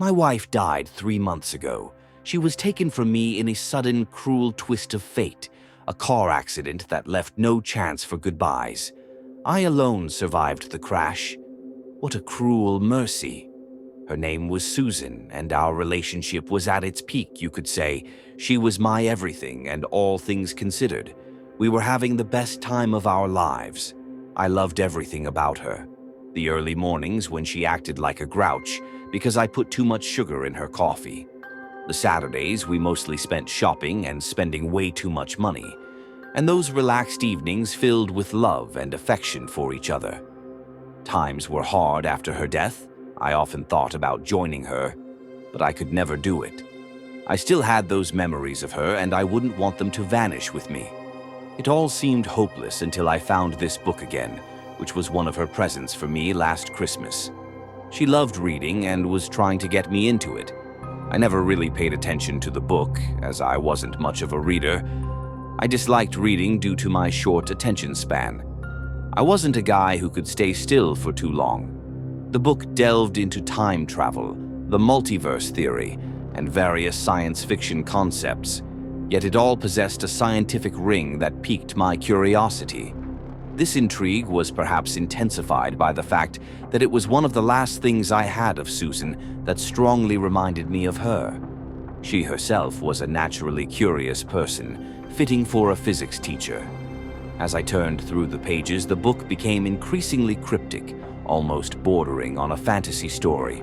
My wife died 3 months ago. She was taken from me in a sudden, cruel twist of fate, a car accident that left no chance for goodbyes. I alone survived the crash. What a cruel mercy. Her name was Susan, and our relationship was at its peak, you could say. She was my everything, and all things considered. We were having the best time of our lives. I loved everything about her. The early mornings when she acted like a grouch because I put too much sugar in her coffee. The Saturdays we mostly spent shopping and spending way too much money. And those relaxed evenings filled with love and affection for each other. Times were hard after her death. I often thought about joining her, but I could never do it. I still had those memories of her, and I wouldn't want them to vanish with me. It all seemed hopeless until I found this book again, which was one of her presents for me last Christmas. She loved reading and was trying to get me into it. I never really paid attention to the book, as I wasn't much of a reader. I disliked reading due to my short attention span. I wasn't a guy who could stay still for too long. The book delved into time travel, the multiverse theory, and various science fiction concepts, yet it all possessed a scientific ring that piqued my curiosity. This intrigue was perhaps intensified by the fact that it was one of the last things I had of Susan that strongly reminded me of her. She herself was a naturally curious person, fitting for a physics teacher. As I turned through the pages, the book became increasingly cryptic, almost bordering on a fantasy story.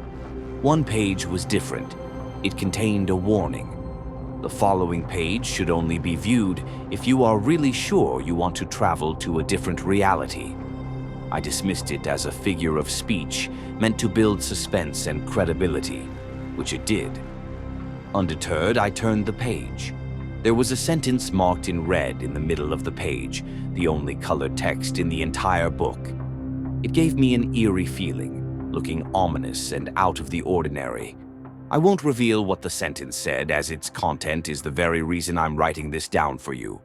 One page was different. It contained a warning. The following page should only be viewed if you are really sure you want to travel to a different reality. I dismissed it as a figure of speech meant to build suspense and credibility, which it did. Undeterred, I turned the page. There was a sentence marked in red in the middle of the page, the only colored text in the entire book. It gave me an eerie feeling, looking ominous and out of the ordinary. I won't reveal what the sentence said, as its content is the very reason I'm writing this down for you.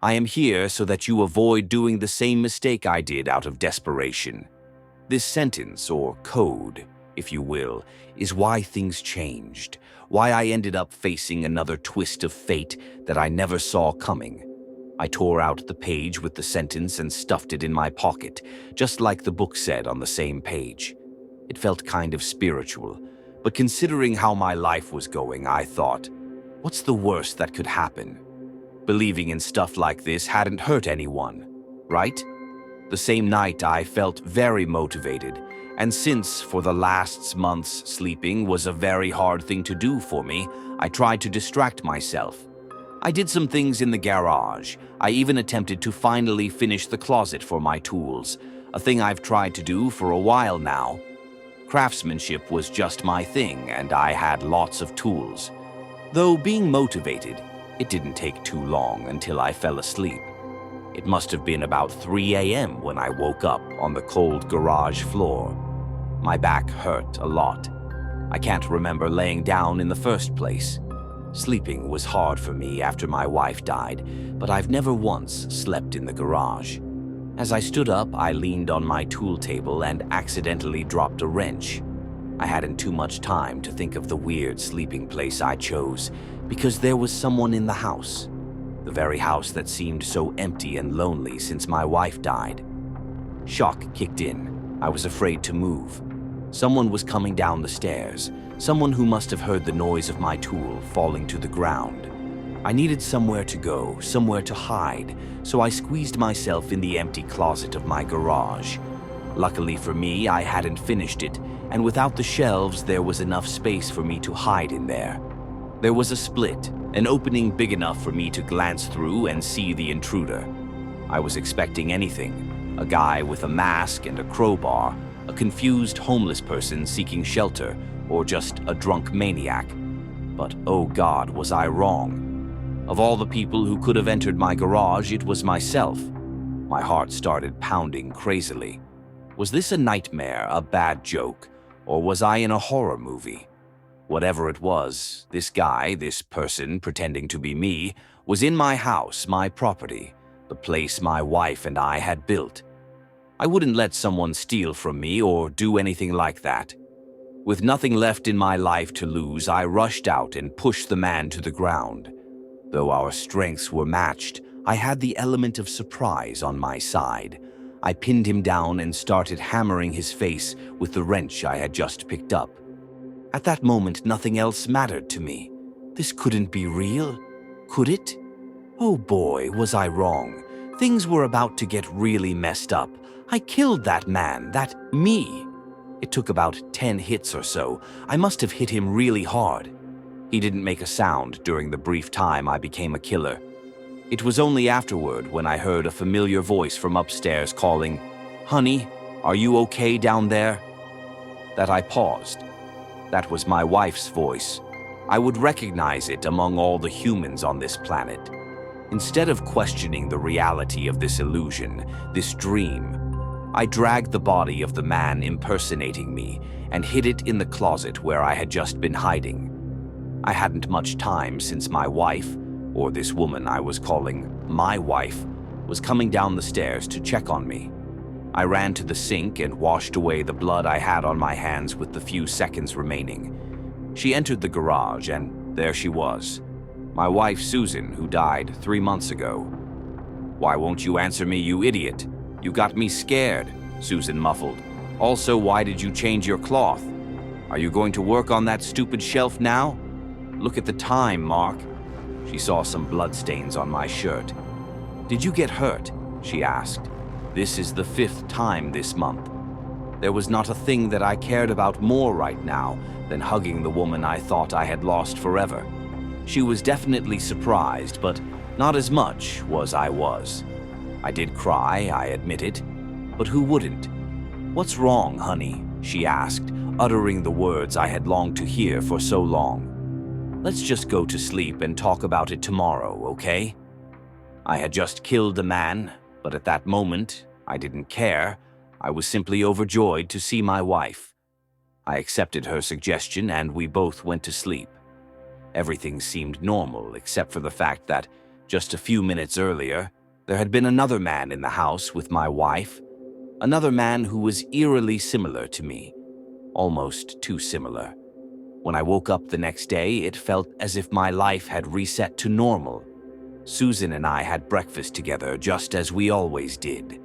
I am here so that you avoid doing the same mistake I did out of desperation. This sentence, or code, if you will, is why things changed, why I ended up facing another twist of fate that I never saw coming. I tore out the page with the sentence and stuffed it in my pocket, just like the book said on the same page. It felt kind of spiritual. But considering how my life was going, I thought, what's the worst that could happen? Believing in stuff like this hadn't hurt anyone, right? The same night I felt very motivated, and since for the last months sleeping was a very hard thing to do for me, I tried to distract myself. I did some things in the garage. I even attempted to finally finish the closet for my tools, a thing I've tried to do for a while now. Craftsmanship was just my thing, and I had lots of tools. Though being motivated, it didn't take too long until I fell asleep. It must have been about 3 a.m. when I woke up on the cold garage floor. My back hurt a lot. I can't remember laying down in the first place. Sleeping was hard for me after my wife died, but I've never once slept in the garage. As I stood up, I leaned on my tool table and accidentally dropped a wrench. I hadn't too much time to think of the weird sleeping place I chose, because there was someone in the house. The very house that seemed so empty and lonely since my wife died. Shock kicked in. I was afraid to move. Someone was coming down the stairs, someone who must have heard the noise of my tool falling to the ground. I needed somewhere to go, somewhere to hide, so I squeezed myself in the empty closet of my garage. Luckily for me, I hadn't finished it, and without the shelves, there was enough space for me to hide in there. There was a split, an opening big enough for me to glance through and see the intruder. I was expecting anything, a guy with a mask and a crowbar, a confused homeless person seeking shelter, or just a drunk maniac. But oh God, was I wrong. Of all the people who could have entered my garage, it was myself. My heart started pounding crazily. Was this a nightmare, a bad joke, or was I in a horror movie? Whatever it was, this guy, this person pretending to be me, was in my house, my property, the place my wife and I had built. I wouldn't let someone steal from me or do anything like that. With nothing left in my life to lose, I rushed out and pushed the man to the ground. Though our strengths were matched, I had the element of surprise on my side. I pinned him down and started hammering his face with the wrench I had just picked up. At that moment, nothing else mattered to me. This couldn't be real, could it? Oh boy, was I wrong. Things were about to get really messed up. I killed that man, that me. It took about 10 hits or so. I must have hit him really hard. He didn't make a sound during the brief time I became a killer. It was only afterward when I heard a familiar voice from upstairs calling, "Honey, are you okay down there?" that I paused. That was my wife's voice. I would recognize it among all the humans on this planet. Instead of questioning the reality of this illusion, this dream, I dragged the body of the man impersonating me and hid it in the closet where I had just been hiding. I hadn't much time since my wife, or this woman I was calling my wife, was coming down the stairs to check on me. I ran to the sink and washed away the blood I had on my hands with the few seconds remaining. She entered the garage, and there she was. My wife, Susan, who died 3 months ago. "Why won't you answer me, you idiot? You got me scared," Susan muffled. "Also, why did you change your cloth? Are you going to work on that stupid shelf now? Look at the time, Mark." She saw some bloodstains on my shirt. "Did you get hurt?" she asked. "This is the 5th time this month." There was not a thing that I cared about more right now than hugging the woman I thought I had lost forever. She was definitely surprised, but not as much as I was. I did cry, I admit it, but who wouldn't? "What's wrong, honey?" she asked, uttering the words I had longed to hear for so long. "Let's just go to sleep and talk about it tomorrow, okay?" I had just killed a man, but at that moment, I didn't care. I was simply overjoyed to see my wife. I accepted her suggestion and we both went to sleep. Everything seemed normal except for the fact that, just a few minutes earlier, there had been another man in the house with my wife. Another man who was eerily similar to me. Almost too similar. When I woke up the next day, it felt as if my life had reset to normal. Susan and I had breakfast together just as we always did.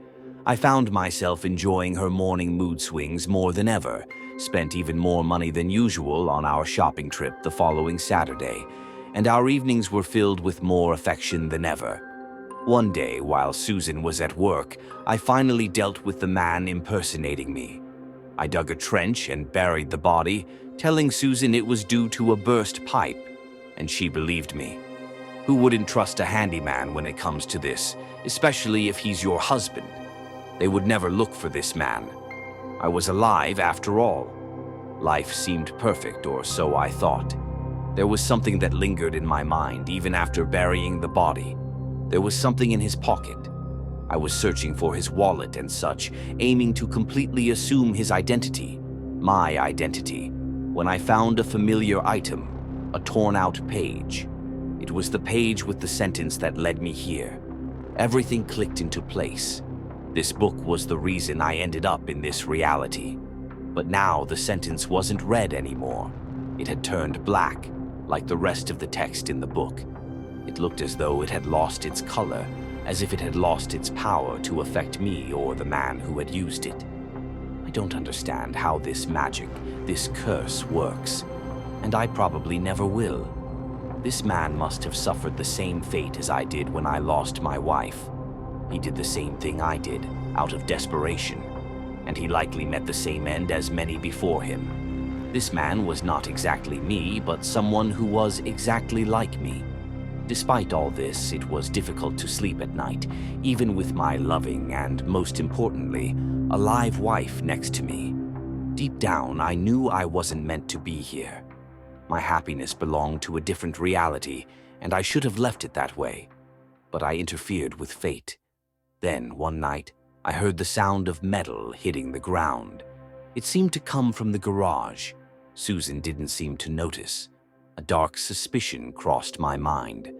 I found myself enjoying her morning mood swings more than ever, spent even more money than usual on our shopping trip the following Saturday, and our evenings were filled with more affection than ever. One day, while Susan was at work, I finally dealt with the man impersonating me. I dug a trench and buried the body, telling Susan it was due to a burst pipe, and she believed me. Who wouldn't trust a handyman when it comes to this, especially if he's your husband? They would never look for this man. I was alive after all. Life seemed perfect, or so I thought. There was something that lingered in my mind even after burying the body. There was something in his pocket. I was searching for his wallet and such, aiming to completely assume his identity, my identity, when I found a familiar item, a torn-out page. It was the page with the sentence that led me here. Everything clicked into place. This book was the reason I ended up in this reality. But now the sentence wasn't red anymore. It had turned black, like the rest of the text in the book. It looked as though it had lost its color, as if it had lost its power to affect me or the man who had used it. I don't understand how this magic, this curse works, and I probably never will. This man must have suffered the same fate as I did when I lost my wife. He did the same thing I did, out of desperation, and he likely met the same end as many before him. This man was not exactly me, but someone who was exactly like me. Despite all this, it was difficult to sleep at night, even with my loving and, most importantly, alive wife next to me. Deep down, I knew I wasn't meant to be here. My happiness belonged to a different reality, and I should have left it that way. But I interfered with fate. Then, one night, I heard the sound of metal hitting the ground. It seemed to come from the garage. Susan didn't seem to notice. A dark suspicion crossed my mind.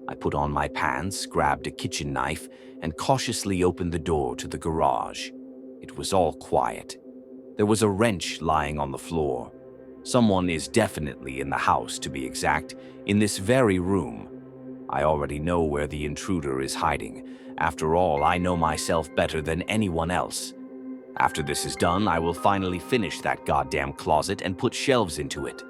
I put on my pants, grabbed a kitchen knife, and cautiously opened the door to the garage. It was all quiet. There was a wrench lying on the floor. Someone is definitely in the house, to be exact, in this very room. I already know where the intruder is hiding. After all, I know myself better than anyone else. After this is done, I will finally finish that goddamn closet and put shelves into it.